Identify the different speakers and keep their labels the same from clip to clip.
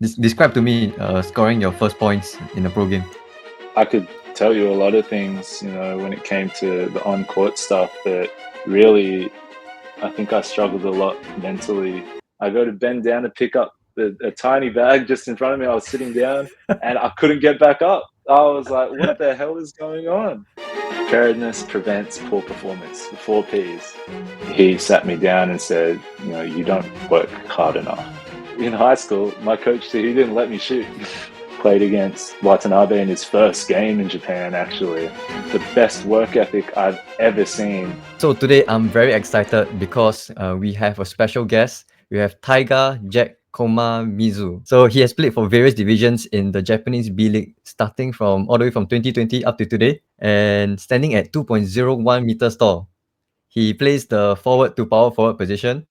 Speaker 1: Describe to me scoring your first points in a pro game.
Speaker 2: I could tell you a lot of things, when it came to the on-court stuff, but really, I think I struggled a lot mentally. I go to bend down to pick up a tiny bag just in front of me. I was sitting down and I couldn't get back up. I was like, what the hell is going on? Preparedness prevents poor performance. The 4 Ps. He sat me down and said, you don't work hard enough. In high school, my coach, he didn't let me shoot. Played against Watanabe in his first game in Japan, actually. The best work ethic I've ever seen.
Speaker 1: So today I'm very excited because we have a special guest. We have Taiga Jack Komamizu. So he has played for various divisions in the Japanese B League, starting from all the way from 2020 up to today, and standing at 2.01 meters tall. He plays the forward to power forward position,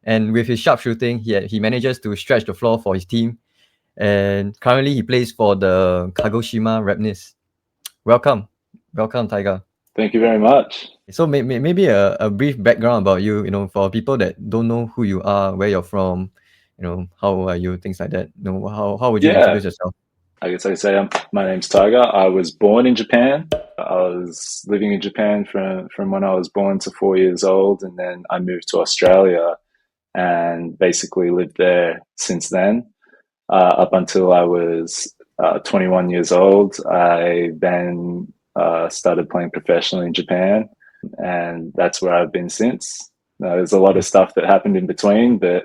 Speaker 1: and with his sharp shooting, he manages to stretch the floor for his team. And currently, he plays for the Kagoshima Raptors. Welcome, Taiga.
Speaker 2: Thank you very much.
Speaker 1: So maybe a brief background about you, for people that don't know who you are, where you're from, how are you, things like that. How would you introduce yourself?
Speaker 2: I guess I say my name's Tiger. I was born in Japan. I was living in Japan from when I was born to 4 years old, and then I moved to Australia and basically lived there since then. Up until I was 21 years old, I then started playing professionally in Japan, and that's where I've been since. There's a lot of stuff that happened in between, but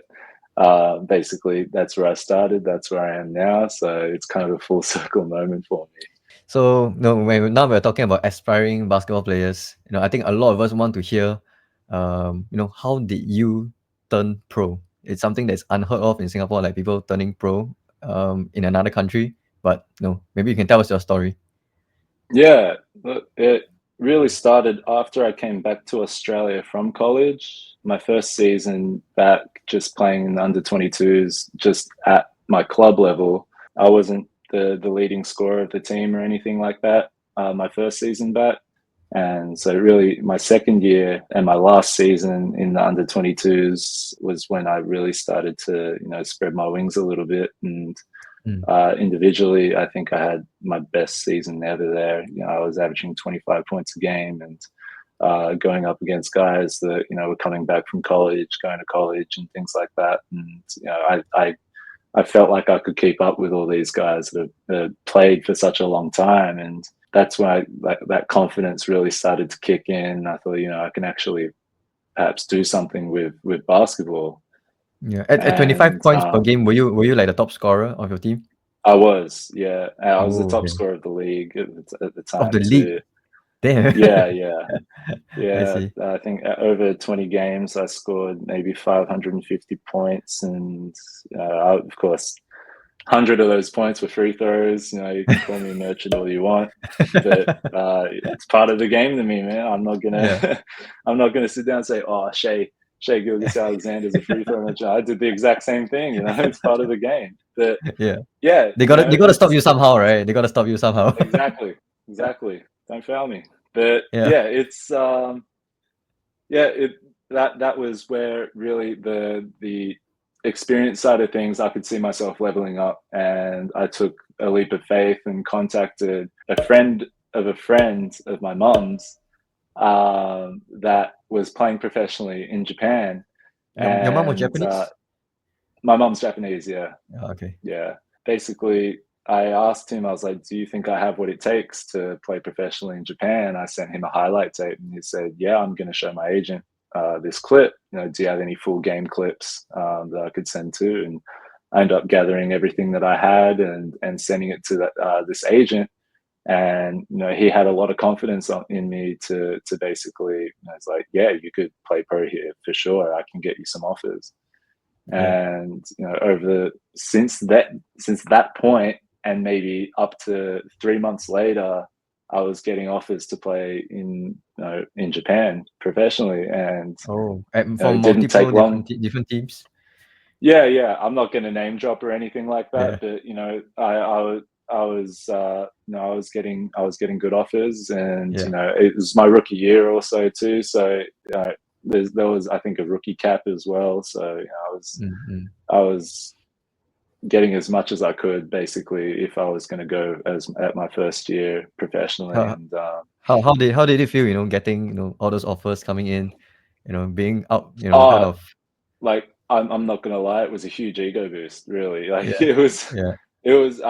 Speaker 2: basically that's where I started, that's where I am now, so it's kind of a full circle moment for me.
Speaker 1: So now we're talking about aspiring basketball players. I think a lot of us want to hear, how did you turn pro? It's something that's unheard of in Singapore, like people turning pro in another country. But maybe you can tell us your story.
Speaker 2: Yeah, it really started after I came back to Australia from college. My first season back, just playing in the under 22s, just at my club level. I wasn't the leading scorer of the team or anything like that. My first season back. And so really my second year and my last season in the under 22s was when I really started to, spread my wings a little bit. And individually, I think I had my best season ever there. I was averaging 25 points a game and going up against guys that, were coming back from college, going to college and things like that. And, I felt like I could keep up with all these guys that have played for such a long time. And that's when that confidence really started to kick in. I thought, I can actually perhaps do something with basketball.
Speaker 1: Yeah, at 25 points per game, were you like the top scorer of your team?
Speaker 2: I was, yeah. I was the top
Speaker 1: Okay.
Speaker 2: scorer of the league at the time.
Speaker 1: Of the
Speaker 2: too.
Speaker 1: league? Damn.
Speaker 2: Yeah. I think over 20 games, I scored maybe 550 points, and of course, 100 of those points were free throws. You can call me a merchant all you want, but it's part of the game to me, man. I'm not gonna, I'm not gonna sit down and say, "Oh, Shea Gilgeous-Alexander's a free throw merchant." I did the exact same thing. It's part of the game. But yeah,
Speaker 1: they gotta stop you somehow, right? They gotta stop you somehow.
Speaker 2: Exactly. Don't fail me. But it's that was where really the experience side of things, I could see myself leveling up, and I took a leap of faith and contacted a friend of my mum's that was playing professionally in Japan.
Speaker 1: Your mom was Japanese?
Speaker 2: My mum's Japanese, yeah.
Speaker 1: Oh, okay.
Speaker 2: Yeah. Basically, I asked him, I was like, do you think I have what it takes to play professionally in Japan? I sent him a highlight tape, and he said, yeah, I'm going to show my agent this clip. Do you have any full game clips that I could send to? And I ended up gathering everything that I had and sending it to this agent. And, he had a lot of confidence in me to basically, it's like, yeah, you could play pro here for sure. I can get you some offers. And since that point, and maybe up to 3 months later, I was getting offers to play in Japan professionally, and
Speaker 1: from
Speaker 2: it didn't take long.
Speaker 1: Different teams.
Speaker 2: Yeah. I'm not going to name drop or anything like that, but I was getting good offers, and it was my rookie year also too. So there was, I think, a rookie cap as well. So I was getting as much as I could, basically, if I was going to go as at my first year professionally.
Speaker 1: How
Speaker 2: And
Speaker 1: how did it feel, getting, all those offers coming in, being out, kind
Speaker 2: uh,
Speaker 1: of.
Speaker 2: like I'm not gonna lie, it was a huge ego boost, really. Like
Speaker 1: Yeah. Yeah.
Speaker 2: it was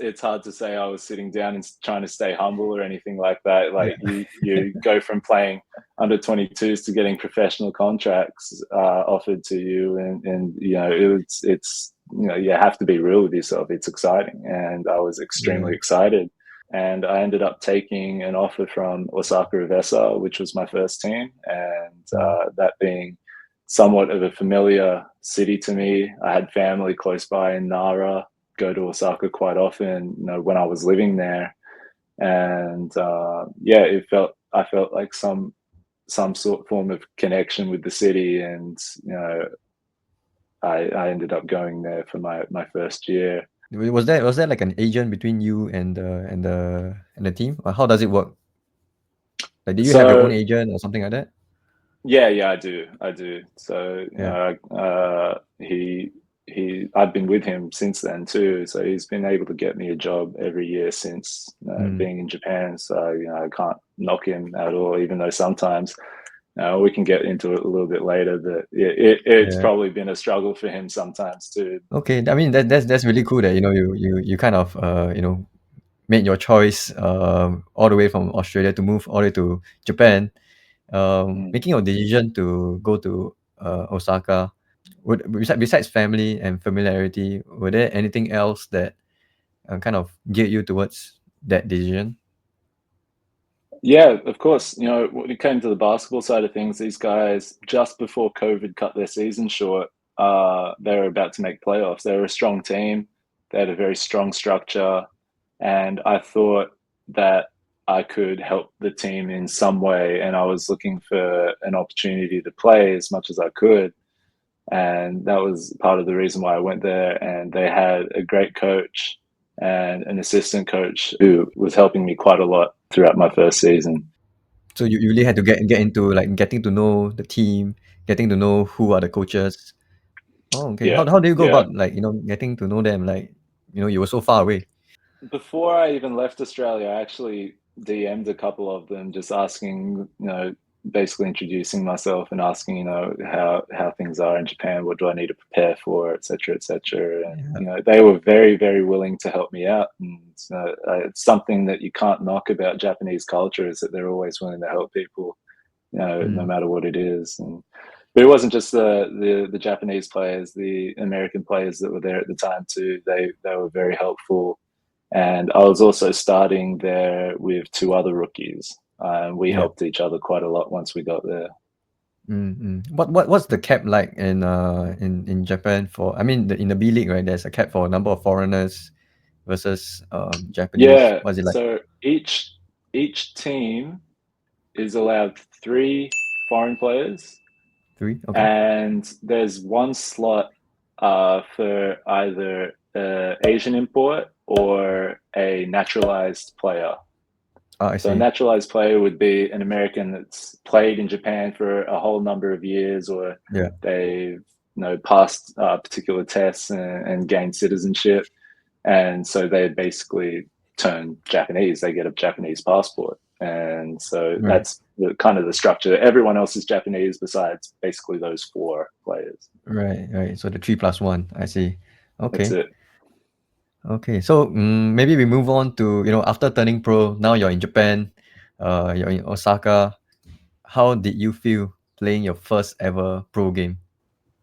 Speaker 2: it's hard to say I was sitting down and trying to stay humble or anything like that. Like
Speaker 1: Yeah.
Speaker 2: you go from playing under 22s to getting professional contracts offered to you, and it's you have to be real with yourself. It's exciting, and I was
Speaker 1: Yeah.
Speaker 2: extremely excited. And I ended up taking an offer from Osaka Uvesa, which was my first team, and
Speaker 1: Mm.
Speaker 2: that being somewhat of a familiar city to me. I had family close by in Nara, go to Osaka quite often, when I was living there. And yeah, I felt like some sort of form of connection with the city, and I ended up going there for my first year.
Speaker 1: Was there like an agent between you and the team? Or how does it work? Like, do you have your own
Speaker 2: So
Speaker 1: agent or something like that?
Speaker 2: yeah, I do. So
Speaker 1: Yeah.
Speaker 2: I've been with him since then too. So he's been able to get me a job every year since
Speaker 1: Mm.
Speaker 2: being in Japan. So I can't knock him at all, even though sometimes we can get into it a little bit later. But it's
Speaker 1: Yeah.
Speaker 2: probably been a struggle for him sometimes too.
Speaker 1: Okay. I mean, that's really cool that, you kind of, made your choice, all the way from Australia to move all the way to Japan.
Speaker 2: Mm.
Speaker 1: Making your decision to go to, Osaka, besides family and familiarity, were there anything else that, kind of geared you towards that decision?
Speaker 2: Yeah, of course. When it came to the basketball side of things, these guys, just before COVID cut their season short, they were about to make playoffs. They were a strong team. They had a very strong structure. And I thought that I could help the team in some way. And I was looking for an opportunity to play as much as I could. And that was part of the reason why I went there. And they had a great coach and an assistant coach who was helping me quite a lot throughout my first season.
Speaker 1: So you really had to get into, like, getting to know the team, getting to know who are the coaches. Oh, okay.
Speaker 2: Yeah,
Speaker 1: How do you go
Speaker 2: yeah.
Speaker 1: about, like, getting to know them? Like, you were so far away.
Speaker 2: Before I even left Australia, I actually DM'd a couple of them, just asking, basically introducing myself and asking, how things are in Japan, what do I need to prepare for, et cetera, et cetera. And
Speaker 1: Yeah.
Speaker 2: they were very, very willing to help me out. And it's something that you can't knock about Japanese culture, is that they're always willing to help people, no
Speaker 1: Mm.
Speaker 2: matter what it is. And but it wasn't just the Japanese players, the American players that were there at the time too. They were very helpful, and I was also starting there with two other rookies. We
Speaker 1: Yeah.
Speaker 2: helped each other quite a lot once we got there.
Speaker 1: What's the cap like in Japan for? I mean, in the B League, right? There's a cap for a number of foreigners versus, Japanese.
Speaker 2: Yeah,
Speaker 1: What's it like?
Speaker 2: so each team is allowed three foreign players,
Speaker 1: 3? Okay.
Speaker 2: and there's one slot for either Asian import or a naturalized player.
Speaker 1: Ah, I
Speaker 2: So a
Speaker 1: see.
Speaker 2: naturalized player would be an American that's played in Japan for a whole number of years, or
Speaker 1: Yeah.
Speaker 2: they've passed particular tests and gained citizenship, and so they basically turn Japanese. They get a Japanese passport, and so
Speaker 1: Right.
Speaker 2: that's the kind of the structure. Everyone else is Japanese besides basically those four players.
Speaker 1: Right. Right. So the 3+1. I see.
Speaker 2: That's
Speaker 1: Okay.
Speaker 2: it.
Speaker 1: Okay. So, maybe we move on to, after turning pro. Now you're in Japan. You're in Osaka. How did you feel playing your first ever pro game?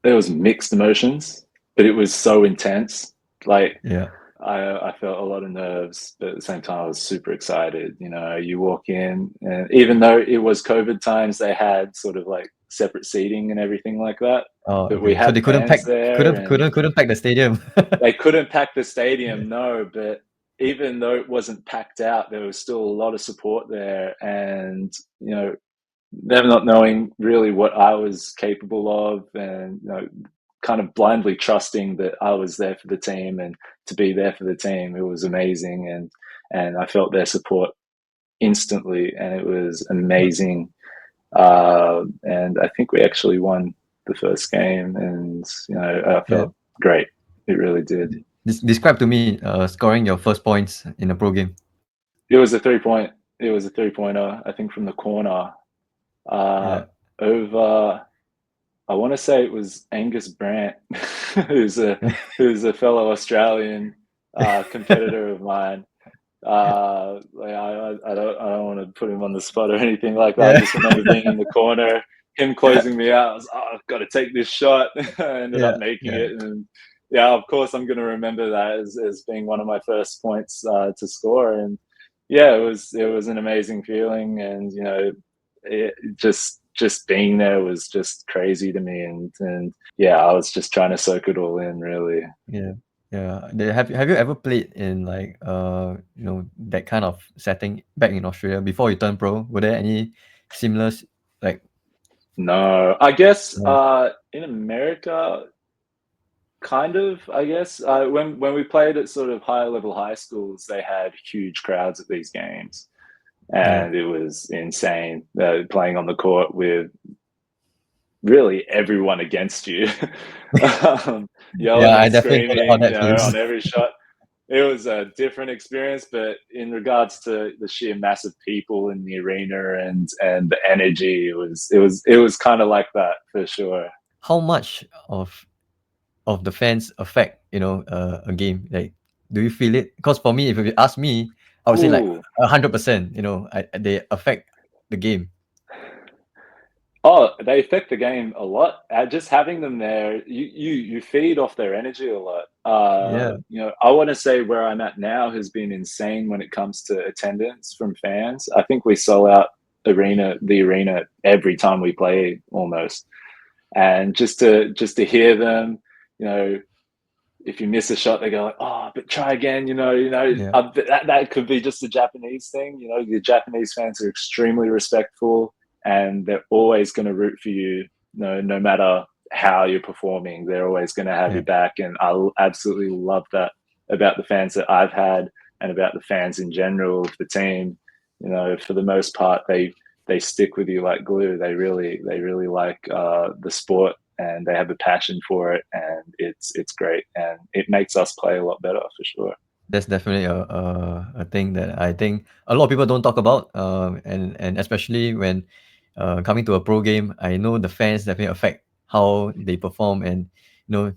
Speaker 2: There was mixed emotions, but it was so intense. Like
Speaker 1: Yeah.
Speaker 2: I felt a lot of nerves, but at the same time, I was super excited. You walk in, and even though it was COVID times, they had sort of like separate seating and everything like that.
Speaker 1: Oh,
Speaker 2: But we
Speaker 1: okay. So
Speaker 2: had
Speaker 1: they couldn't pack
Speaker 2: fans there,
Speaker 1: couldn't
Speaker 2: and
Speaker 1: couldn't couldn't pack the stadium.
Speaker 2: they couldn't pack the stadium, no. But even though it wasn't packed out, there was still a lot of support there, and them not knowing really what I was capable of, and kind of blindly trusting that I was there for the team and to be there for the team. It was amazing, and I felt their support instantly, and it was amazing. And I think we actually won the first game, and I
Speaker 1: Yeah.
Speaker 2: felt great. It really did.
Speaker 1: Describe to me scoring your first points in a pro game.
Speaker 2: It was a 3 point. It was a 3-pointer, I think, from the corner.
Speaker 1: Yeah.
Speaker 2: Over, I want to say it was Angus Brandt, who's a fellow Australian competitor of mine. Like I don't want to put him on the spot or anything like that. I
Speaker 1: Yeah.
Speaker 2: just remember being in the corner, him closing me out. I was, I've got to take this shot. I ended up
Speaker 1: Yeah.
Speaker 2: making
Speaker 1: Yeah.
Speaker 2: it, and yeah, of course, I'm going to remember that as being one of my first points to score. And yeah, it was an amazing feeling, and just being there was just crazy to me, and yeah, I was just trying to soak it all in, really.
Speaker 1: Yeah. Yeah. Have you ever played in like that kind of setting back in Australia before you turned pro? Were there any similar like
Speaker 2: No, I guess
Speaker 1: no.
Speaker 2: in America, kind of. I guess when we played at sort of higher level high schools, they had huge crowds at these games,
Speaker 1: Yeah.
Speaker 2: and it was insane playing on the court with really everyone against you,
Speaker 1: Yeah,
Speaker 2: yelling
Speaker 1: I
Speaker 2: and
Speaker 1: definitely know how
Speaker 2: screaming,
Speaker 1: that feels.
Speaker 2: on every shot. It was a different experience, but in regards to the sheer mass of people in the arena and the energy, it was kind of like that for sure.
Speaker 1: How much of the fans affect a game? Like, do you feel it? Because for me, if you ask me, I would say like
Speaker 2: Ooh.
Speaker 1: 100%. They affect the game.
Speaker 2: Oh, they affect the game a lot. Just having them there, you feed off their energy a lot.
Speaker 1: Yeah.
Speaker 2: I want to say where I'm at now has been insane when it comes to attendance from fans. I think we sell out the arena every time we play almost, and just to hear them, you know, if you miss a shot, they go like, "Oh, but try again."
Speaker 1: Yeah.
Speaker 2: That could be just a Japanese thing. The Japanese fans are extremely respectful, and they're always going to root for you. No matter how you're performing, they're always going to have
Speaker 1: Yeah.
Speaker 2: you back. And I absolutely love that about the fans that I've had, and about the fans in general of the team. For the most part, they stick with you like glue. They really like the sport, and they have a passion for it, and it's great, and it makes us play a lot better for sure.
Speaker 1: That's definitely a thing that I think a lot of people don't talk about. And especially when coming to a pro game, I know the fans definitely affect how they perform, and a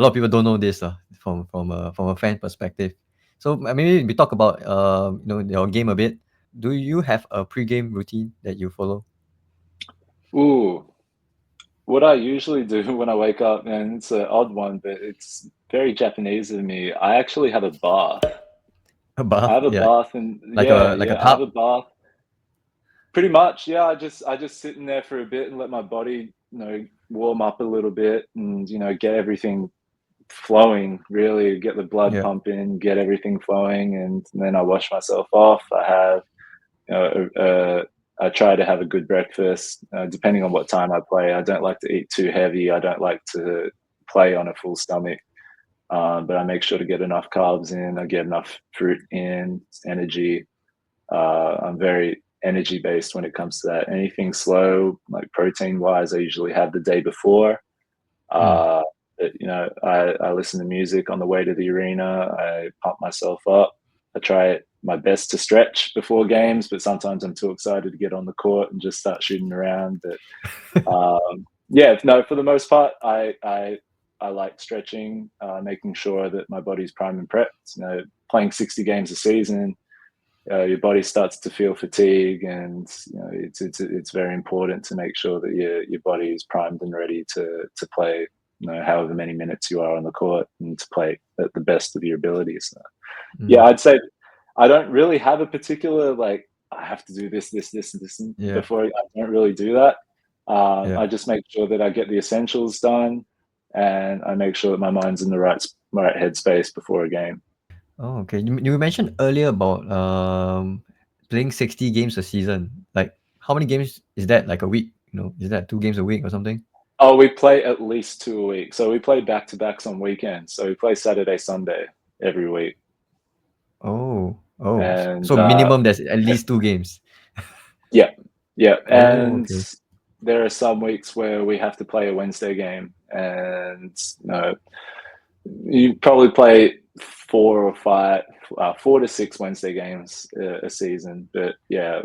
Speaker 1: lot of people don't know this from a fan perspective. So maybe we talk about your game a bit. Do you have a pre-game routine that you follow?
Speaker 2: Ooh, what I usually do when I wake up, and it's an odd one, but it's very Japanese of me. I actually have a bath.
Speaker 1: A
Speaker 2: I
Speaker 1: bath,
Speaker 2: have a
Speaker 1: yeah,
Speaker 2: bath, and
Speaker 1: like
Speaker 2: yeah,
Speaker 1: a
Speaker 2: yeah, I have
Speaker 1: tub.
Speaker 2: a bath. Pretty much, yeah. I just sit in there for a bit and let my body, warm up a little bit, and get everything flowing. Really get the blood
Speaker 1: Yeah.
Speaker 2: pumping, get everything flowing, and then I wash myself off. I have, you know, I try to have a good breakfast. Depending on what time I play, I don't like to eat too heavy. I don't like to play on a full stomach, but I make sure to get enough carbs in. I get enough fruit in, energy. I'm very energy based when it comes to that. Anything slow, like protein wise, I usually have the day before.
Speaker 1: Mm.
Speaker 2: Uh, I listen to music on the way to the arena. I pump myself up. I try my best to stretch before games, but sometimes I'm too excited to get on the court and just start shooting around. But yeah, no, for the most part, I like stretching, making sure that my body's primed and prepped. Playing 60 games a season, your body starts to feel fatigue, and it's very important to make sure that your body is primed and ready to play. However many minutes you are on the court, and to play at the best of your abilities. So, yeah,
Speaker 1: Mm.
Speaker 2: I'd say I don't really have a particular like I have to do this
Speaker 1: Yeah.
Speaker 2: before. I don't really do that.
Speaker 1: Yeah.
Speaker 2: I just make sure that I get the essentials done, and I make sure that my mind's in the right headspace before a game.
Speaker 1: Oh, okay. You mentioned earlier about playing 60 games a season. Like, how many games is that? Like a week? Is that 2 games a week or something?
Speaker 2: Oh, we play at least two a week. So we play back to backs on weekends. So we play Saturday, Sunday every week.
Speaker 1: Oh, oh.
Speaker 2: And
Speaker 1: So minimum there's at least 2 games.
Speaker 2: yeah, yeah.
Speaker 1: Oh,
Speaker 2: And
Speaker 1: okay.
Speaker 2: there are some weeks where we have to play a Wednesday game. And You probably play 4 to 6 Wednesday games a season, but yeah,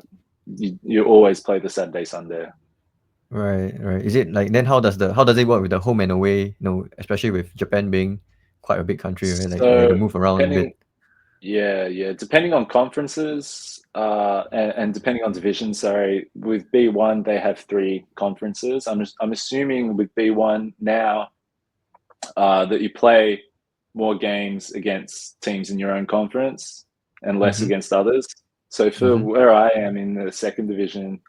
Speaker 2: you always play the Saturday, Sunday.
Speaker 1: Right, right. Is it like then how does it work with the home and away? Especially with Japan being quite a big country, right? Like you have to
Speaker 2: So
Speaker 1: move around a bit.
Speaker 2: depending, yeah, depending on conferences, and depending on divisions. Sorry, with B1 they have 3 conferences. I'm assuming with B1 now, that you play more games against teams in your own conference and less
Speaker 1: Mm-hmm.
Speaker 2: against others. So for
Speaker 1: Mm-hmm.
Speaker 2: where I am in the second division,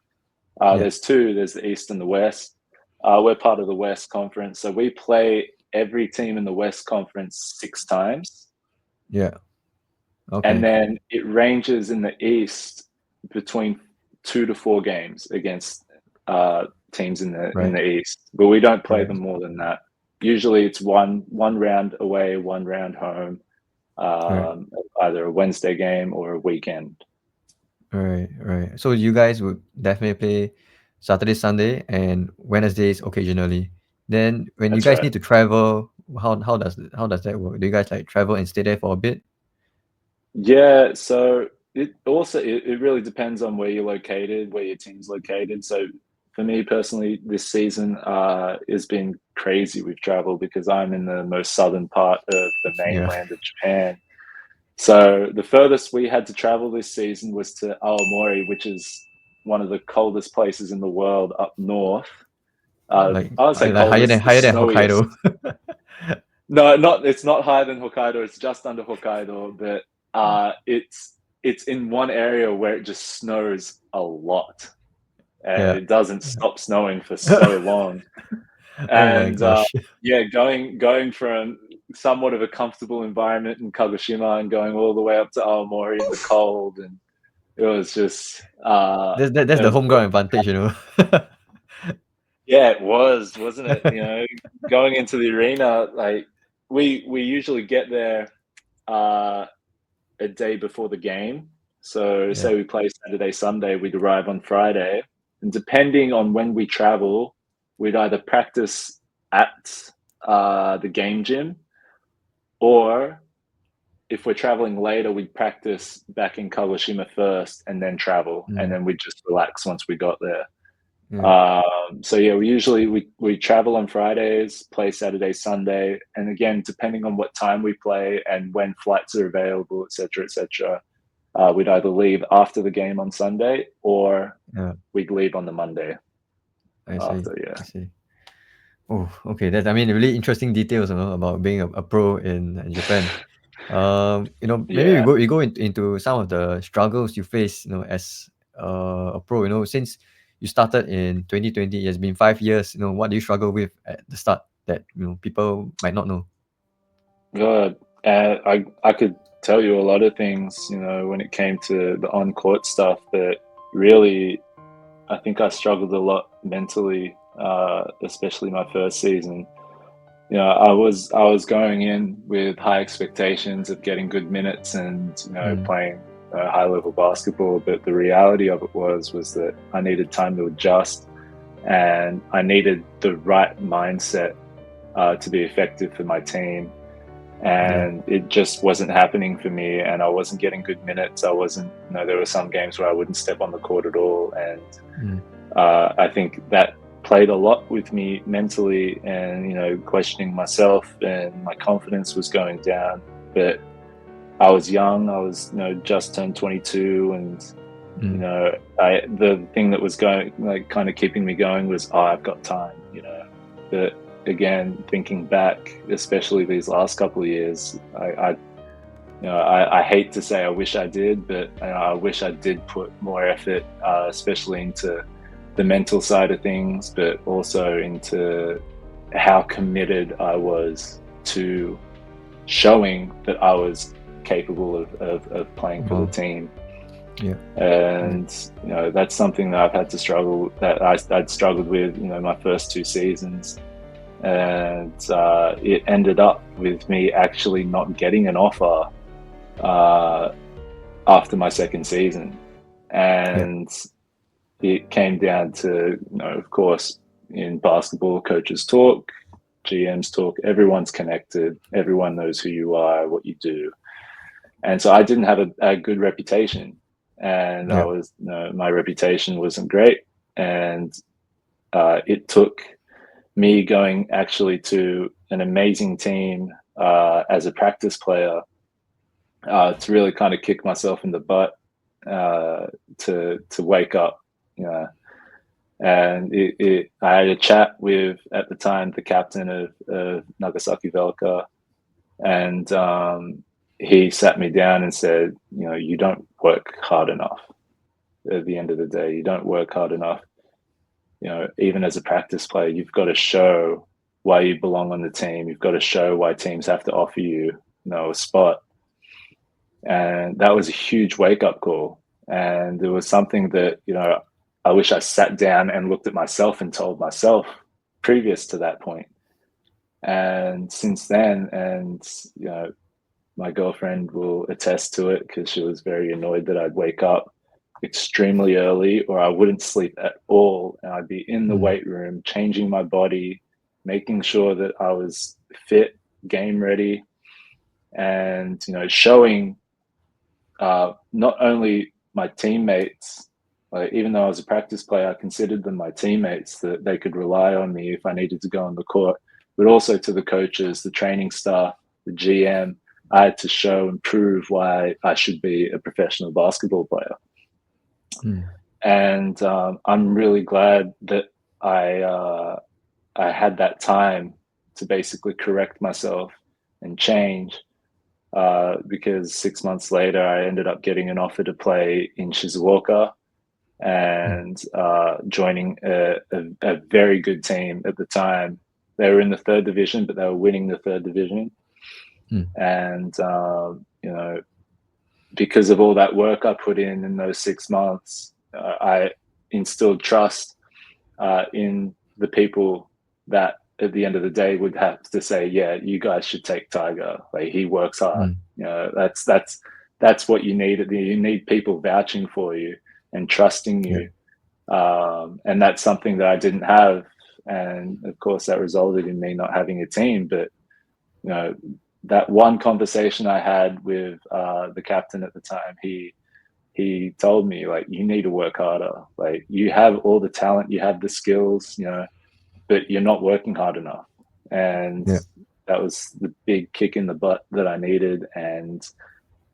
Speaker 1: Yeah.
Speaker 2: there's 2. There's the East and the West. We're part of the West Conference, so we play every team in the West Conference 6 times,
Speaker 1: Yeah.
Speaker 2: and
Speaker 1: Okay.
Speaker 2: then it ranges in the East between 2 to 4 games against teams in
Speaker 1: Right.
Speaker 2: the East, but we don't play
Speaker 1: Right.
Speaker 2: them more than that. Usually, it's one round away, 1 round home,
Speaker 1: Right.
Speaker 2: either a Wednesday game or a weekend.
Speaker 1: Right. Right. So you guys would definitely play Saturday, Sunday, and Wednesdays occasionally. Then when you
Speaker 2: That's
Speaker 1: guys
Speaker 2: right.
Speaker 1: need to travel, how does that work? Do you guys like travel and stay there for a bit?
Speaker 2: Yeah, so it really depends on where you're located, where your team's located. So for me personally, this season has been crazy with travel because I'm in the most southern part of the
Speaker 1: Yeah.
Speaker 2: mainland of Japan. So the furthest we had to travel this season was to Aomori, which is one of the coldest places in the world up north.
Speaker 1: Like
Speaker 2: I would say
Speaker 1: higher than
Speaker 2: coldest, the snowiest.
Speaker 1: Hokkaido.
Speaker 2: No, it's not higher than Hokkaido. It's just under Hokkaido, but it's in one area where it just snows a lot, and
Speaker 1: Yeah.
Speaker 2: it doesn't stop snowing for so long.
Speaker 1: Oh my
Speaker 2: And
Speaker 1: gosh.
Speaker 2: yeah, going from somewhat of a comfortable environment in Kagoshima and going all the way up to Aomori in the cold, and it was just
Speaker 1: That's the home ground advantage.
Speaker 2: yeah, it was, wasn't it? Going into the arena, like we usually get there a day before the game. So
Speaker 1: Yeah.
Speaker 2: say we play Saturday, Sunday, we'd arrive on Friday, and depending on when we travel, we'd either practice at the game gym, or if we're traveling later, we'd practice back in Kagoshima first and then travel, and
Speaker 1: Mm,
Speaker 2: then we'd just relax once we got there.
Speaker 1: yeah.
Speaker 2: So yeah, we travel on Fridays, play Saturday, Sunday, and again, depending on what time we play and when flights are available, etc., etc., we'd either leave after the game on Sunday or
Speaker 1: Yeah.
Speaker 2: we'd leave on the Monday
Speaker 1: I see.
Speaker 2: after. Yeah,
Speaker 1: I see. Oh, okay. That's, I mean, really interesting details, about being a pro in Japan. Maybe we
Speaker 2: yeah.
Speaker 1: go into some of the struggles you face, as a pro. Since you started in 2020, it has been 5 years. What do you struggle with at the start that people might not know?
Speaker 2: God, I could tell you a lot of things, when it came to the on court stuff, but really, I think I struggled a lot mentally, especially my first season. I was going in with high expectations of getting good minutes and
Speaker 1: Mm,
Speaker 2: playing high level basketball, but the reality of it was that I needed time to adjust, and I needed the right mindset to be effective for my team,
Speaker 1: yeah.
Speaker 2: and it just wasn't happening for me, and I wasn't getting good minutes. I wasn't, there were some games where I wouldn't step on the court at all, and
Speaker 1: Mm,
Speaker 2: I think that played a lot with me mentally, and questioning myself, and my confidence was going down. But I was young. I was just turned 22, and
Speaker 1: mm,
Speaker 2: the thing that was going, like, kind of keeping me going was, oh, I've got time. But again, thinking back, especially these last couple of years, I hate to say I wish I did, but I wish I did put more effort, especially into the mental side of things, but also into how committed I was to showing that I was capable of playing for the
Speaker 1: wow.
Speaker 2: team.
Speaker 1: Yeah. Yeah.
Speaker 2: And that's something that I've had to struggle, that I'd struggled with my first 2 seasons, and it ended up with me actually not getting an offer after my second season.
Speaker 1: Yeah.
Speaker 2: And it came down to, of course, in basketball, coaches talk, GMs talk. Everyone's connected. Everyone knows who you are, what you do. And so I didn't have a good reputation, and
Speaker 1: Yeah.
Speaker 2: my reputation wasn't great. And it took me going actually to an amazing team as a practice player to really kind of kick myself in the butt to wake up, you know. And I had a chat with, at the time, the captain of Nagasaki Velka, and he sat me down and said, you know, you don't work hard enough. At the end of the day, you don't work hard enough. You know, even as a practice player, you've got to show why you belong on the team. You've got to show why teams have to offer you, you know, a spot. And that was a huge wake-up call. And it was something that, you know, I wish I sat down and looked at myself and told myself previous to that point. And since then, and, you know, my girlfriend will attest to it because she was very annoyed that I'd wake up extremely early or I wouldn't sleep at all. And I'd be in the weight room, changing my body, making sure that I was fit, game ready, and, you know, showing not only my teammates, like, even though I was a practice player, I considered them my teammates, that they could rely on me if I needed to go on the court, but also to the coaches, the training staff, the GM. I had to show and prove why I should be a professional basketball player. And I'm really glad that I had that time to basically correct myself and change, because 6 months later, I ended up getting an offer to play in Shizuoka and joining a very good team at the time. They were in the third division, but they were winning the third division. And, you know, because of all that work I put in those 6 months, I instilled trust in the people that at the end of the day would have to say, yeah, you guys should take Tiger. Like, he works hard. You know, that's what you need. You need people vouching for you and trusting you. And that's something that I didn't have. And of course that resulted in me not having a team. But, you know, that one conversation I had with the captain at the time, he told me, like, you need to work harder. Like, you have all the talent, you have the skills, you know, but you're not working hard enough. And that was the big kick in the butt that I needed. And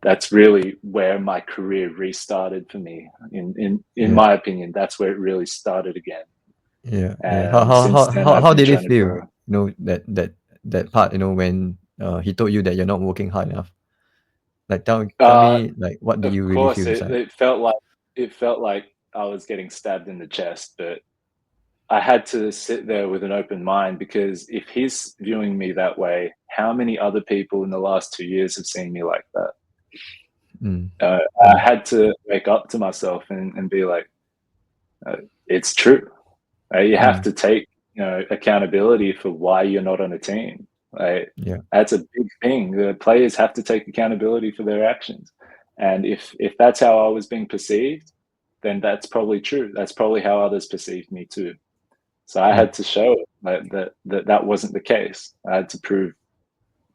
Speaker 2: that's really where my career restarted for me. In my opinion, that's where it really started again. And since then, I've
Speaker 1: how
Speaker 2: been
Speaker 1: did it
Speaker 2: trying to
Speaker 1: feel?
Speaker 2: grow.
Speaker 1: You know, that part, you know, when he told you that you're not working hard enough. Like, tell me, like, what did
Speaker 2: Of
Speaker 1: you really
Speaker 2: course,
Speaker 1: feel inside?
Speaker 2: it felt like I was getting stabbed in the chest, but I had to sit there with an open mind, because if he's viewing me that way, how many other people in the last 2 years have seen me like that? I had to wake up to myself and be like, it's true. You have to take, you know, accountability for why you're not on a team. Like, that's a big thing. The players have to take accountability for their actions. And if that's how I was being perceived, then that's probably true. That's probably how others perceived me too. So I had to show that wasn't the case. I had to prove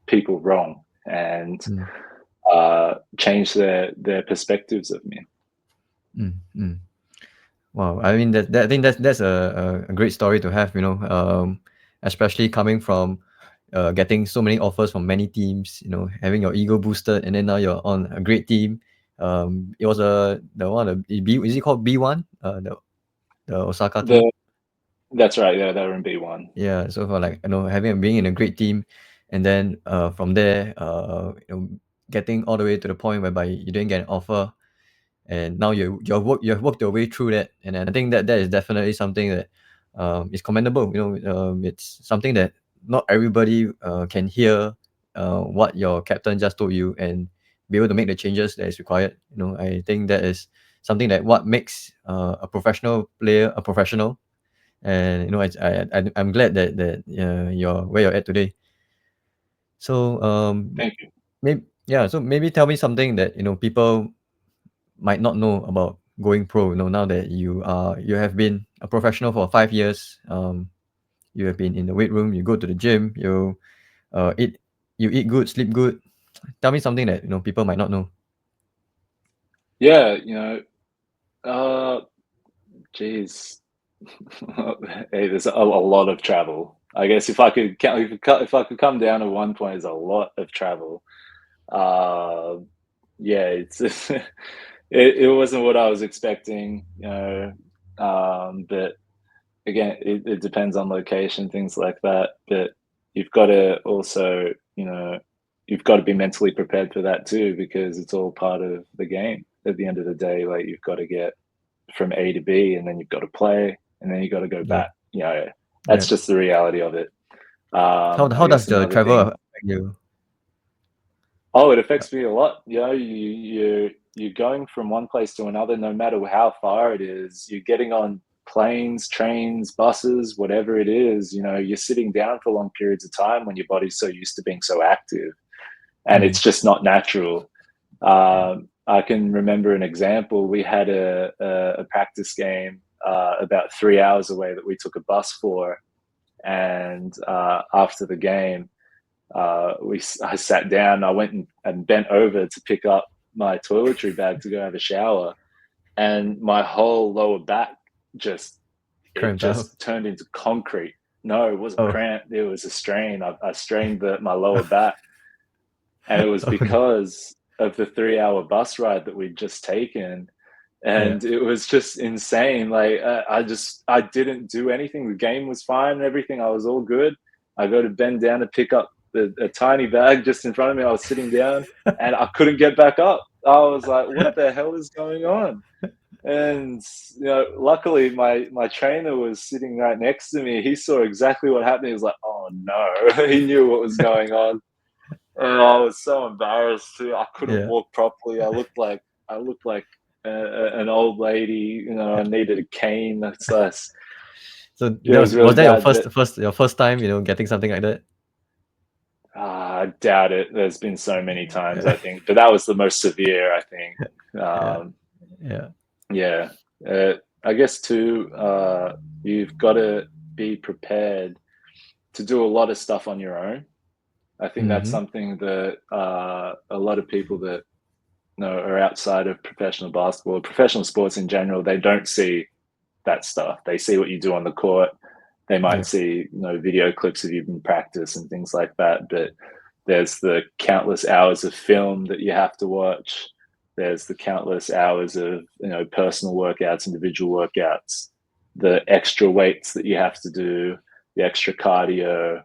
Speaker 2: people wrong and change their perspectives of me.
Speaker 1: Wow, I mean, I think that's a great story to have, you know, especially coming from getting so many offers from many teams, you know, having your ego boosted, and then now you're on a great team. It was the one, is it called B1? The Osaka team.
Speaker 2: That's right. Yeah, they were in B1.
Speaker 1: Yeah, so for, like, you know, being in a great team, and then from there, you know, getting all the way to the point whereby you didn't get an offer, and now you have worked your way through that, and then I think that is definitely something that is commendable. You know, it's something that not everybody can hear what your captain just told you and be able to make the changes that is required. You know, I think that is something that what makes a professional player a professional. And, you know, I'm glad that you're where you're at today. So
Speaker 2: Thank you.
Speaker 1: so maybe tell me something that, you know, people might not know about going pro. You know, now that you have been a professional for 5 years, you have been in the weight room, you go to the gym, eat good, sleep good. Tell me something that people might not know.
Speaker 2: Yeah, geez. Hey, there's a lot of travel. I guess if I could come down to one point, it's a lot of travel. Yeah, it's it wasn't what I was expecting, but again, it depends on location, things like that. But you've got to also, you've got to be mentally prepared for that too, because it's all part of the game. At the end of the day, like you've got to get from A to B, and then you've got to play, and then you got to go back. That's just the reality of it.
Speaker 1: How
Speaker 2: I
Speaker 1: does
Speaker 2: guess
Speaker 1: the
Speaker 2: another
Speaker 1: travel
Speaker 2: thing.
Speaker 1: affect you?
Speaker 2: Oh, it affects me a lot. You're going from one place to another, no matter how far it is. You're getting on planes, trains, buses, whatever it is. You're sitting down for long periods of time when your body's so used to being so active, and it's just not natural. I can remember an example. We had a practice game about 3 hours away that we took a bus for, and after the game, I sat down. I went and bent over to pick up my toiletry bag to go have a shower, and my whole lower back just
Speaker 1: Cramped out.
Speaker 2: turned into concrete. No, it wasn't
Speaker 1: Oh.
Speaker 2: cramped. It was a strain. I strained my lower back, and it was
Speaker 1: Oh, no.
Speaker 2: because of the 3-hour bus ride that we'd just taken. And it was just insane. Like I didn't do anything. The game was fine and everything. I was all good. I go to bend down to pick up a tiny bag just in front of me. I was sitting down and I couldn't get back up. I was like, what the hell is going on? And luckily my trainer was sitting right next to me. He saw exactly what happened. He was like, oh no. He knew what was going on. And I was so embarrassed too. I couldn't walk properly. I looked like an old lady. I needed a cane.
Speaker 1: So
Speaker 2: it was really
Speaker 1: that
Speaker 2: bad,
Speaker 1: your first time, getting something like that?
Speaker 2: I doubt it. There's been so many times, I think, but that was the most severe, I think. Yeah. I guess too, you've got to be prepared to do a lot of stuff on your own. I think that's something that a lot of people that are outside of professional basketball, professional sports in general, they don't see that stuff. They see what you do on the court. They might see video clips of you in practice and things like that, but there's the countless hours of film that you have to watch. There's the countless hours of personal workouts, individual workouts, the extra weights that you have to do, the extra cardio,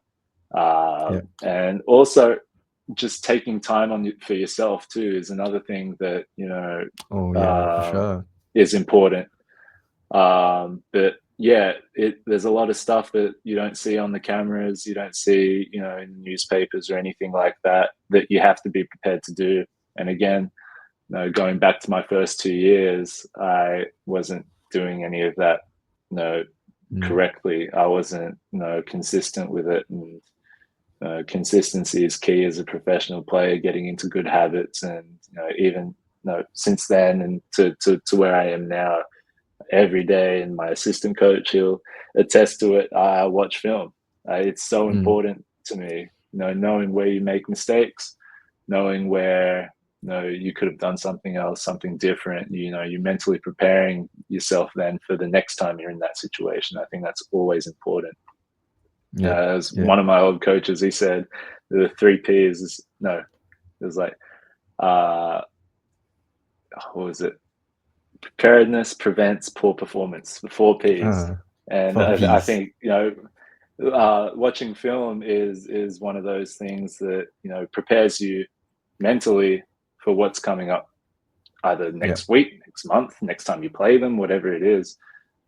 Speaker 2: and also just taking time for yourself too is another thing that
Speaker 1: for sure.
Speaker 2: is important. But yeah, there's a lot of stuff that you don't see on the cameras, you don't see in the newspapers or anything like that you have to be prepared to do. And again, going back to my first 2 years, I wasn't doing any of that correctly. I wasn't consistent with it, and consistency is key as a professional player, getting into good habits. And even since then and to where I am now, every day, and my assistant coach, he'll attest to it, I watch film. It's so important to me, knowing where you make mistakes, knowing where you could have done something else, something different. You're mentally preparing yourself then for the next time you're in that situation. I think that's always important. As one of my old coaches, he said, the 3 P's there's like what was it? Preparedness prevents poor performance. The 4 P's. And
Speaker 1: 4 Ps.
Speaker 2: I think watching film is one of those things that prepares you mentally for what's coming up, either next week, next month, next time you play them, whatever it is.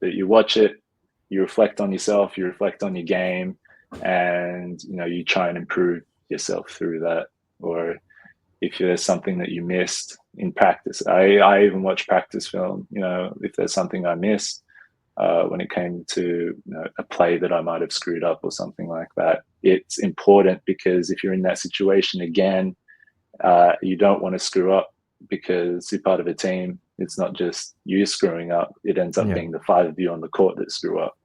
Speaker 2: That you watch it, you reflect on yourself, you reflect on your game, and you try and improve yourself through that. Or if there's something that you missed in practice, I even watch practice film. If there's something I missed when it came to a play that I might have screwed up or something like that, it's important, because if you're in that situation again, you don't want to screw up, because you're part of a team. It's not just you screwing up. It ends up being the 5 of you on the court that screw up.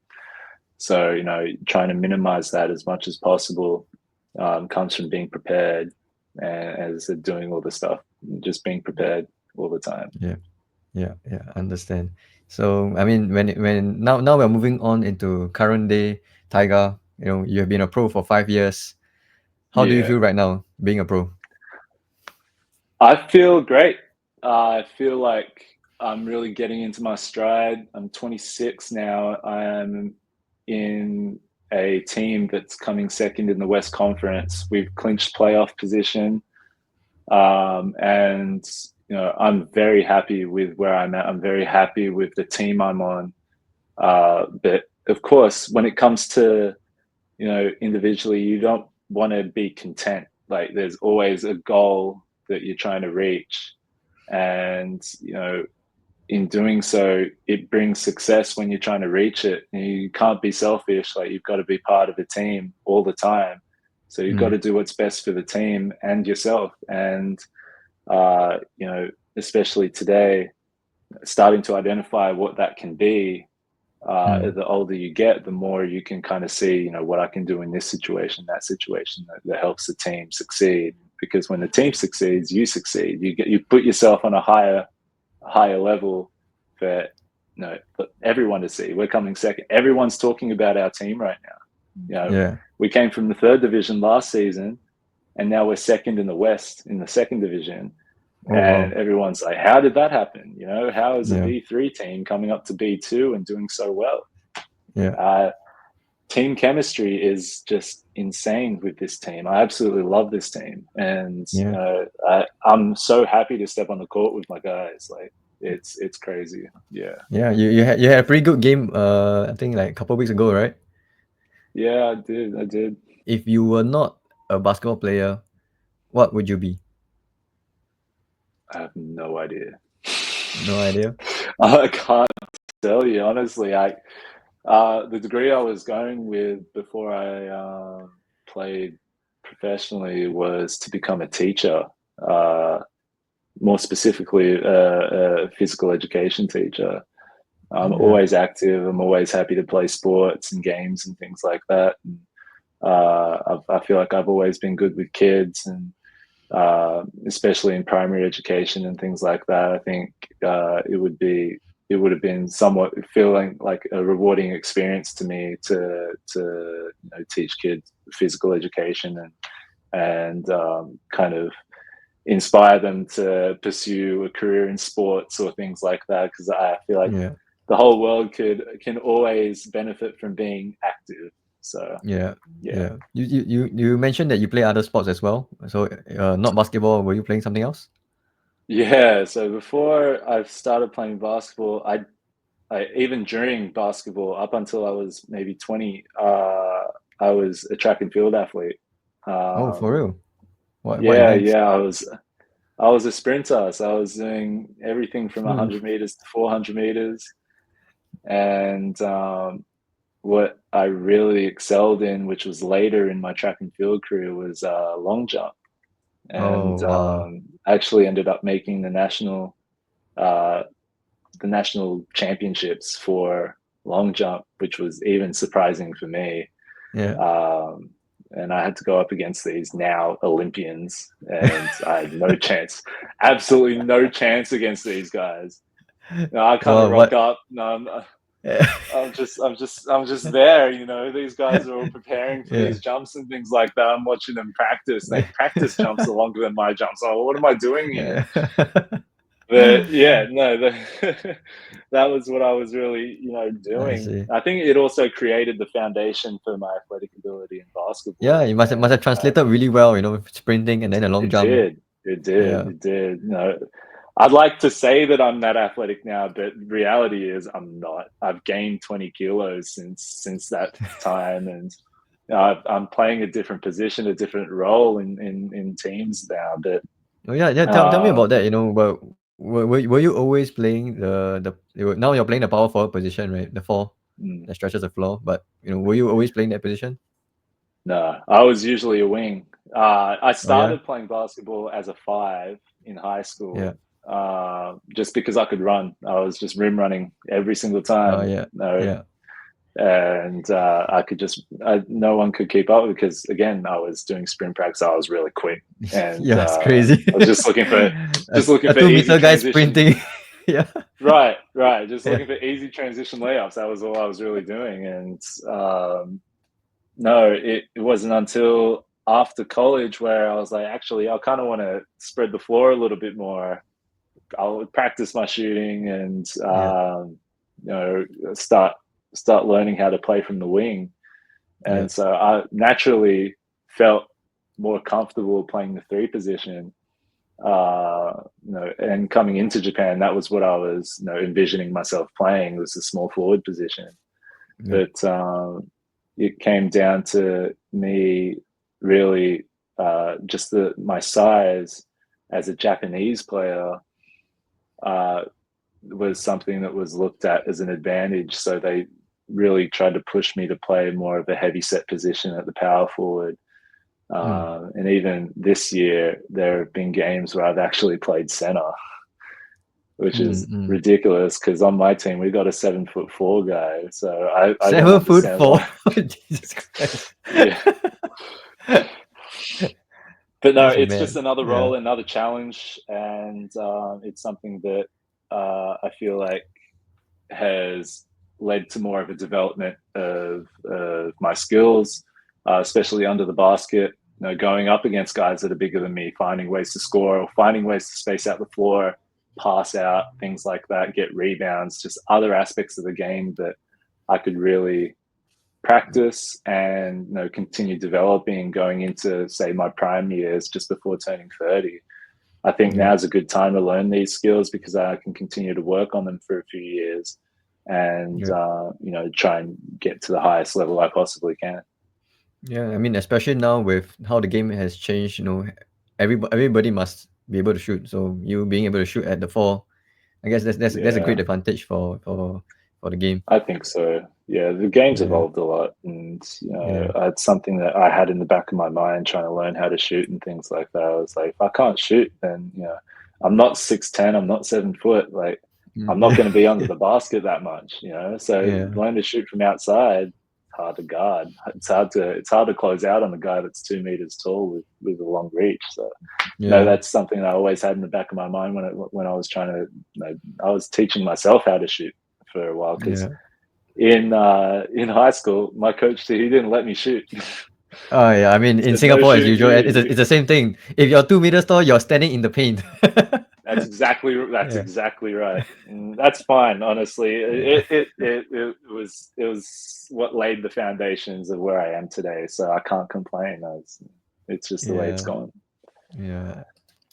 Speaker 2: So, trying to minimize that as much as possible comes from being prepared, and as doing all the stuff, just being prepared all the time.
Speaker 1: Yeah, understand. So I mean, when now we're moving on into current day, Tiger. You have been a pro for 5 years. How do you
Speaker 2: Yeah,
Speaker 1: feel right now being a pro?
Speaker 2: I feel great. I feel like I'm really getting into my stride. I'm 26 now. I am in a team that's coming second in the West Conference. We've clinched playoff position. And I'm very happy with where I'm at. I'm very happy with the team I'm on. But of course, when it comes to individually, you don't want to be content. Like, there's always a goal that you're trying to reach, and in doing so, it brings success when you're trying to reach it. And you can't be selfish. Like, you've got to be part of the team all the time. So you've got to do what's best for the team and yourself. And especially today, starting to identify what that can be. The older you get, the more you can kind of see, what I can do in this situation, that situation, that helps the team succeed. Because when the team succeeds, you succeed. You put yourself on a higher level for for everyone to see. We're coming second. Everyone's talking about our team right now. We came from the 3rd division last season, and now we're second in the West in the 2nd division. And everyone's like, how did that happen? How is a B3 team coming up to B2 and doing so well? Team chemistry is just insane with this team. I absolutely love this team. And I'm so happy to step on the court with my guys. Like, it's crazy. Yeah.
Speaker 1: You had a pretty good game, I think like a couple of weeks ago, right?
Speaker 2: Yeah, I did.
Speaker 1: If you were not a basketball player, what would you be?
Speaker 2: I have no idea.
Speaker 1: No idea?
Speaker 2: I can't tell you, honestly. The degree I was going with before I played professionally was to become a teacher, more specifically a physical education teacher. I'm always active. I'm always happy to play sports and games and things like that. And, I feel like I've always been good with kids, and especially in primary education and things like that. I think it would have been somewhat feeling like a rewarding experience to me to teach kids physical education and kind of inspire them to pursue a career in sports or things like that, because I feel like the whole world can always benefit from being active. So
Speaker 1: you mentioned that you play other sports as well, so not basketball. Were you playing something else?
Speaker 2: So before I started playing basketball, I even during basketball, up until I was maybe 20, I was a track and field athlete.
Speaker 1: Oh, for real? What
Speaker 2: Yeah,
Speaker 1: events?
Speaker 2: I was a sprinter, so I was doing everything from 100 meters to 400 meters. And what I really excelled in, which was later in my track and field career, was long jump. And actually ended up making the national championships for long jump, which was even surprising for me. And I had to go up against these now Olympians, and I had no chance, absolutely no chance against these guys. I kind of rock up. No, I'm just there. These guys are all preparing for these jumps and things like that. I'm watching them practice. They practice jumps are longer than my jumps. Oh, what am I doing here? But that was what I was really, doing. I think it also created the foundation for my athletic ability in basketball.
Speaker 1: Yeah, it must have translated really well, sprinting and then a long jump.
Speaker 2: It did. I'd like to say that I'm that athletic now, but reality is I'm not. I've gained 20 kilos since that time, and I'm playing a different position, a different role in teams now. But
Speaker 1: tell me about that. Were you always playing now you're playing the power forward position, right? The 4 that stretches the floor. But were you always playing that position?
Speaker 2: No, I was usually a wing. I started playing basketball as a 5 in high school. Just because I could run. I was just rim running every single time. and I could just no one could keep up because again I was doing sprint practice. I was really quick, and
Speaker 1: Yeah, it's crazy.
Speaker 2: I was just looking for
Speaker 1: A
Speaker 2: easy
Speaker 1: 2 meter guy
Speaker 2: transition.
Speaker 1: sprinting. Yeah.
Speaker 2: Right, just
Speaker 1: Yeah.
Speaker 2: looking for easy transition layups. That was all I was really doing, and no, it wasn't until after college where I was like, actually, I kind of want to spread the floor a little bit more. I'll practice my shooting and
Speaker 1: Yeah.
Speaker 2: you know start learning how to play from the wing.
Speaker 1: Yeah.
Speaker 2: And so I naturally felt more comfortable playing the 3 position. And coming into Japan, that was what I was envisioning myself playing, was the small forward position.
Speaker 1: Yeah.
Speaker 2: But it came down to me really just my size as a Japanese player was something that was looked at as an advantage. So they really tried to push me to play more of a heavy set position at the power forward. And even this year, there have been games where I've actually played center, which is ridiculous because on my team we got a 7'4" guy, so I don't
Speaker 1: 7 foot
Speaker 2: understand
Speaker 1: 4.
Speaker 2: why.
Speaker 1: Jesus Christ.
Speaker 2: Yeah, but no,
Speaker 1: That's
Speaker 2: it's just
Speaker 1: mad.
Speaker 2: another
Speaker 1: Yeah.
Speaker 2: role, another challenge, and it's something that I feel like has led to more of a development of my skills, especially under the basket. Going up against guys that are bigger than me, finding ways to score or finding ways to space out the floor, pass out, things like that, get rebounds, just other aspects of the game that I could really practice and continue developing going into, say, my prime years just before turning 30. I think
Speaker 1: Yeah.
Speaker 2: now is a good time to learn these skills because I can continue to work on them for a few years and
Speaker 1: Yeah.
Speaker 2: try and get to the highest level I possibly can.
Speaker 1: Yeah. I mean, especially now with how the game has changed, everybody must be able to shoot. So you being able to shoot at the 4, I guess that's a
Speaker 2: Yeah,
Speaker 1: great advantage for the game.
Speaker 2: I think so. Yeah, the game's
Speaker 1: Yeah.
Speaker 2: evolved a lot, and
Speaker 1: Yeah.
Speaker 2: it's something that I had in the back of my mind trying to learn how to shoot and things like that. I was like, if I can't shoot, then I'm not 6'10", I'm not 7 foot, like I'm not
Speaker 1: Yeah.
Speaker 2: going to be under the basket that much, So
Speaker 1: Yeah.
Speaker 2: learn to shoot from outside. Hard to guard. It's hard to close out on a guy that's 2 meters tall with a long reach. So
Speaker 1: Yeah.
Speaker 2: that's something I always had in the back of my mind when I was trying to. I was teaching myself how to shoot for a while because
Speaker 1: Yeah.
Speaker 2: in high school, my coach said he didn't let me shoot.
Speaker 1: Oh yeah. I mean,
Speaker 2: He
Speaker 1: in
Speaker 2: said no
Speaker 1: Singapore as
Speaker 2: shooting for
Speaker 1: usual,
Speaker 2: you.
Speaker 1: it's the same thing. If you're 2 meters tall, you're standing in the paint.
Speaker 2: That's
Speaker 1: Yeah.
Speaker 2: exactly right. And that's fine, honestly. It was what laid the foundations of where I am today. So I can't complain. It's just the way it's
Speaker 1: Yeah.
Speaker 2: gone.
Speaker 1: Yeah.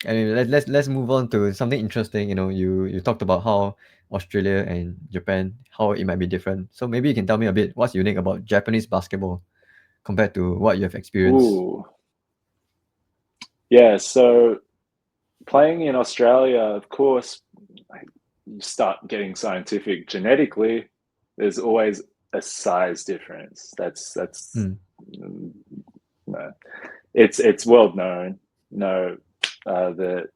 Speaker 1: I mean, let's move on to something interesting. You talked about how Australia and Japan, how it might be different. So maybe you can tell me a bit what's unique about Japanese basketball compared to what you have experienced.
Speaker 2: Ooh, yeah. So playing in Australia, of course, you start getting scientific. Genetically, there's always a size difference. That's
Speaker 1: Mm.
Speaker 2: no, it's world known. No, the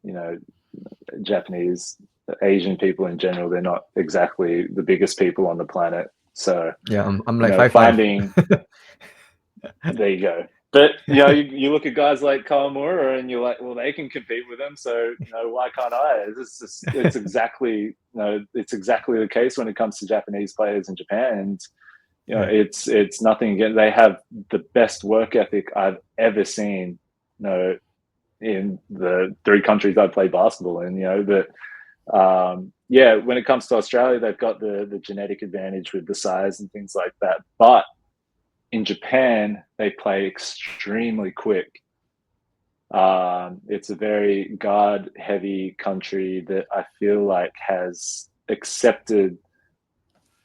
Speaker 2: Japanese, Asian people in general, they're not exactly the biggest people on the planet. So
Speaker 1: Yeah, I'm like 5'5".
Speaker 2: finding there you go. But you look at guys like Kawamura and you're like, well, they can compete with them, so why can't I? It's exactly it's exactly the case when it comes to Japanese players in Japan. And
Speaker 1: Yeah.
Speaker 2: it's nothing again. They have the best work ethic I've ever seen. In the 3 countries I've played basketball in. But when it comes to Australia, they've got the genetic advantage with the size and things like that. But in Japan, they play extremely quick. It's a very guard-heavy country that I feel like has accepted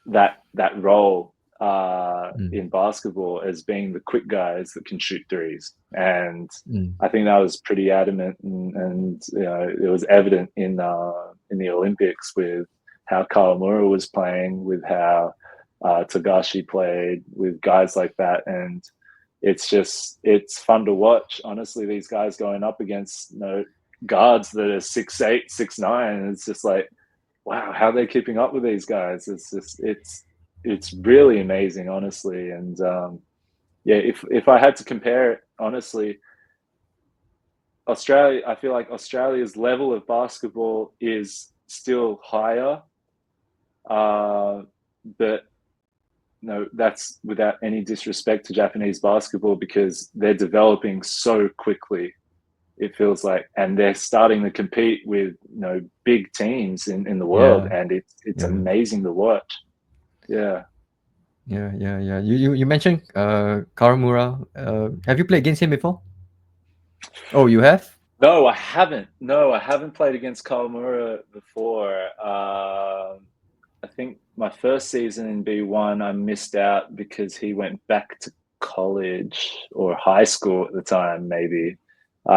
Speaker 2: that role
Speaker 1: Mm.
Speaker 2: in basketball as being the quick guys that can shoot threes. And
Speaker 1: Mm.
Speaker 2: I think that was pretty adamant, and it was evident in the Olympics with how Kawamura was playing, with how Togashi played, with guys like that. And it's fun to watch. Honestly, these guys going up against guards that are 6'8", 6'9", and it's just like, wow, how are they keeping up with these guys? It's it's really amazing, honestly. And yeah, if I had to compare it, honestly, Australia, I feel like Australia's level of basketball is still higher, but no, that's without any disrespect to Japanese basketball, because they're developing so quickly. It feels like, and they're starting to compete with big teams in the world, and it's amazing to watch. Yeah.
Speaker 1: You mentioned Karamura. Have you played against him before? Oh, you have?
Speaker 2: No, I haven't. No, I haven't played against Kawamura before. I think my first season in B1, I missed out because he went back to college or high school at the time, maybe.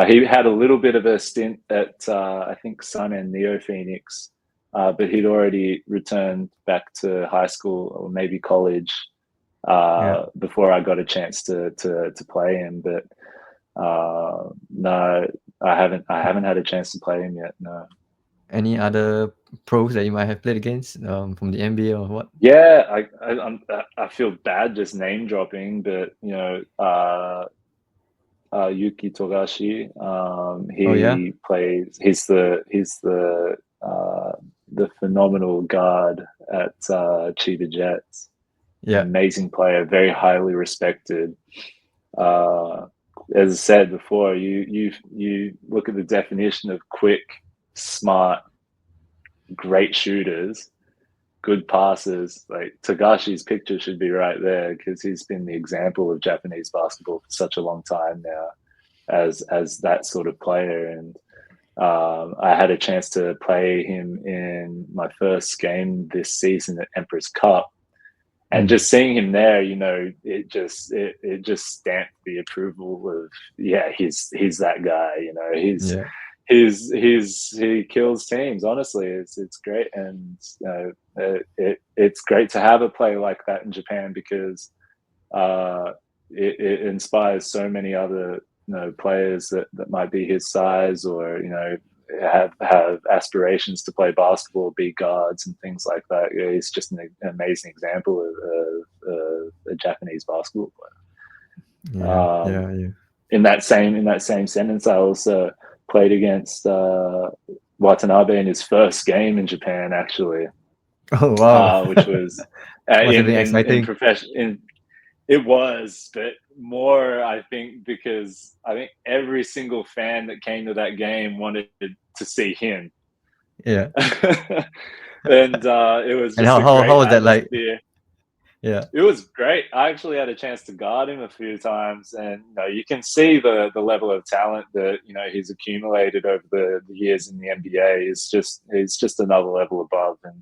Speaker 2: He had a little bit of a stint at, I think, Sun and Neo Phoenix, but he'd already returned back to high school or maybe college before I got a chance to play him. But no, I haven't had a chance to play him yet. No.
Speaker 1: Any other pros that you might have played against from the NBA or what?
Speaker 2: Yeah, I feel bad just name dropping, but Yuki Togashi, he plays. He's the phenomenal guard at Cheetah Jets.
Speaker 1: Yeah,
Speaker 2: amazing player, very highly respected. As I said before, you look at the definition of quick, smart, great shooters, good passes. Like Togashi's picture should be right there, because he's been the example of Japanese basketball for such a long time now as that sort of player. And I had a chance to play him in my first game this season at Emperor's Cup. And just seeing him there, it just stamped the approval of, he's that guy. He kills teams. Honestly, it's great, and it's great to have a player like that in Japan, because it inspires so many other players that might be his size, or have aspirations to play basketball, be guards and things like that. He's just an amazing example of a Japanese basketball player. In that same sentence, I also played against Watanabe in his first game in Japan, actually.
Speaker 1: Oh wow!
Speaker 2: Which was
Speaker 1: exciting.
Speaker 2: It was, but more, I think, because I think every single fan that came to that game wanted to see him.
Speaker 1: Yeah.
Speaker 2: And it was just
Speaker 1: how was that like?
Speaker 2: Yeah, it was great. I actually had a chance to guard him a few times, and you can see the level of talent that he's accumulated over the years in the NBA. He's just another level above, and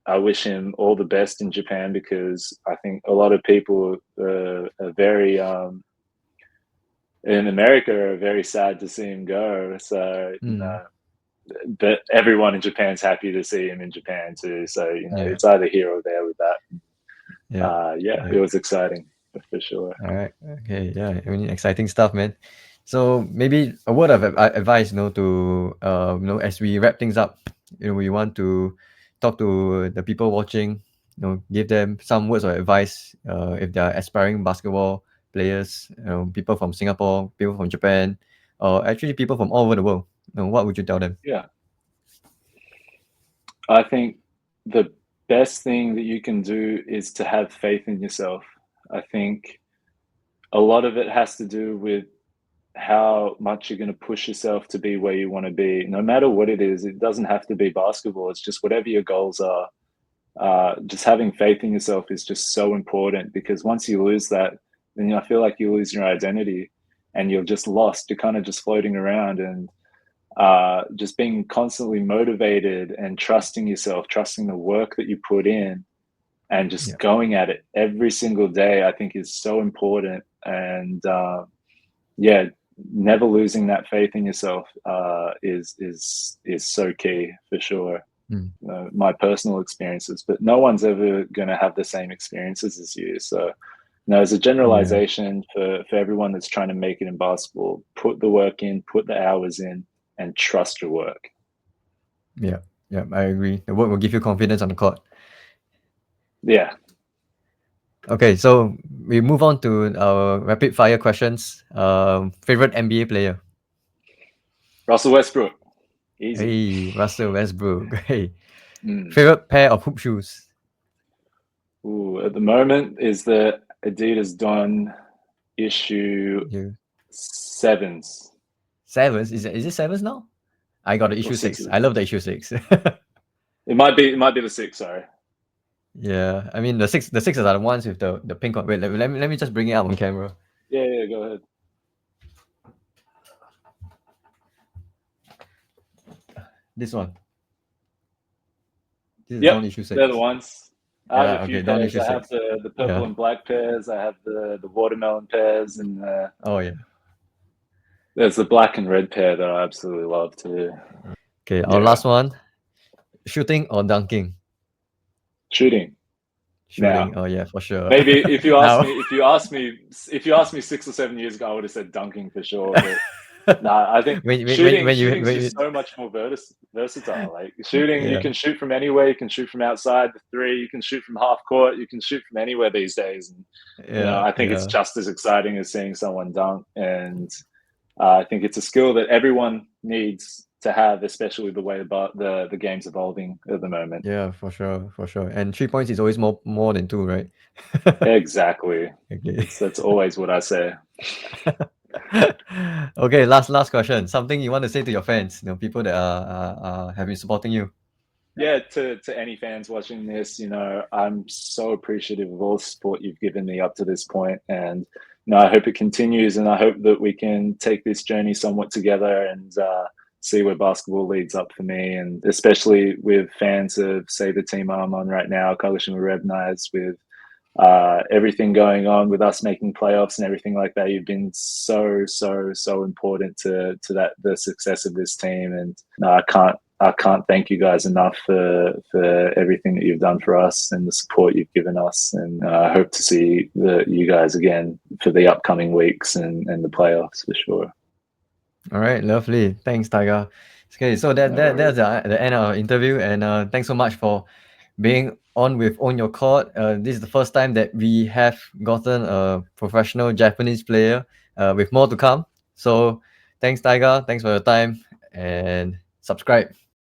Speaker 2: I wish him all the best in Japan, because I think a lot of people are very in America are very sad to see him go. So but everyone in Japan's happy to see him in Japan too. So it's either here or there with that. It was exciting for sure.
Speaker 1: All right. Okay. Yeah. I mean, exciting stuff, man. So maybe a word of advice, to as we wrap things up, we want to talk to the people watching, give them some words of advice if they are aspiring basketball players, people from Singapore, people from Japan, or actually people from all over the world. What would you tell them?
Speaker 2: Yeah, I think the best thing that you can do is to have faith in yourself. I think a lot of it has to do with how much you're going to push yourself to be where you want to be, no matter what it is. It doesn't have to be basketball. It's just whatever your goals are. Just having faith in yourself is just so important, because once you lose that, then I feel like you lose your identity and you're just lost. You're kind of just floating around, and just being constantly motivated and trusting yourself, trusting the work that you put in, and just going at it every single day, I think is so important. And never losing that faith in yourself is so key, for sure. My personal experiences, but no one's ever going to have the same experiences as you. So as a generalization for everyone that's trying to make it in basketball, put the work in, put the hours in, and trust your work.
Speaker 1: Yeah, Yeah, I agree. The work will give you confidence on the court.
Speaker 2: Yeah.
Speaker 1: Okay, so we move on to our rapid fire questions. Favorite NBA player?
Speaker 2: Russell Westbrook. Easy.
Speaker 1: Hey, Russell Westbrook. Hey,
Speaker 2: Mm.
Speaker 1: favorite pair of hoop shoes?
Speaker 2: Ooh, at the moment is the Adidas Don issue
Speaker 1: You
Speaker 2: 7s
Speaker 1: sevens? Is it sevens now? I got the
Speaker 2: or
Speaker 1: issue 6.
Speaker 2: 6s.
Speaker 1: I love the issue 6.
Speaker 2: It might be the 6, sorry.
Speaker 1: Yeah, I mean the sixes are the ones with the pink one. Wait, let me just bring it up on camera.
Speaker 2: Yeah, go ahead.
Speaker 1: This one. This is
Speaker 2: Yep,
Speaker 1: Don issue
Speaker 2: they're the
Speaker 1: 6.
Speaker 2: ones. I have
Speaker 1: Yeah,
Speaker 2: a few
Speaker 1: okay, Don
Speaker 2: pairs.
Speaker 1: issue
Speaker 2: I have
Speaker 1: 6.
Speaker 2: the purple
Speaker 1: Yeah.
Speaker 2: and black pairs. I have the watermelon pairs, and
Speaker 1: Oh yeah.
Speaker 2: there's the black and red pair that I absolutely love too.
Speaker 1: Okay, our
Speaker 2: Yeah,
Speaker 1: last one. Shooting or dunking?
Speaker 2: shooting.
Speaker 1: Shooting.
Speaker 2: Now,
Speaker 1: Oh yeah, for sure.
Speaker 2: maybe if you ask
Speaker 1: Now.
Speaker 2: me, if you asked me 6 or 7 years ago, I would have said dunking for sure. But nah, I think shooting's
Speaker 1: When you
Speaker 2: just so much more versatile. Like shooting, you
Speaker 1: yeah,
Speaker 2: can shoot from anywhere. You can shoot from outside the three. You can shoot from half court. You can shoot from anywhere these days. And
Speaker 1: yeah,
Speaker 2: I think it's
Speaker 1: yeah.
Speaker 2: just as exciting as seeing someone dunk. And I think it's a skill that everyone needs to have, especially the way the game's evolving at the moment.
Speaker 1: Yeah, for sure, for sure. And 3 points is always more than 2, right?
Speaker 2: Exactly.
Speaker 1: Okay.
Speaker 2: That's always what I say.
Speaker 1: Okay, last question. Something you want to say to your fans, people that have been supporting you.
Speaker 2: Yeah, to any fans watching this, I'm so appreciative of all the support you've given me up to this point, and I hope it continues, and I hope that we can take this journey somewhat together and see where basketball leads up for me, and especially with fans of, say, the team I'm on right now, Coalition with Revnites, with everything going on with us making playoffs and everything like that. You've been so important to the success of this team, and I can't thank you guys enough for everything that you've done for us and the support you've given us. And I hope to see you guys again for the upcoming weeks and the playoffs for sure.
Speaker 1: All right, lovely. Thanks, Tiger. Okay, so that's the end of our interview, and thanks so much for being on with Own Your Court. This is the first time that we have gotten a professional Japanese player, with more to come. So thanks, Tiger. Thanks for your time, and subscribe.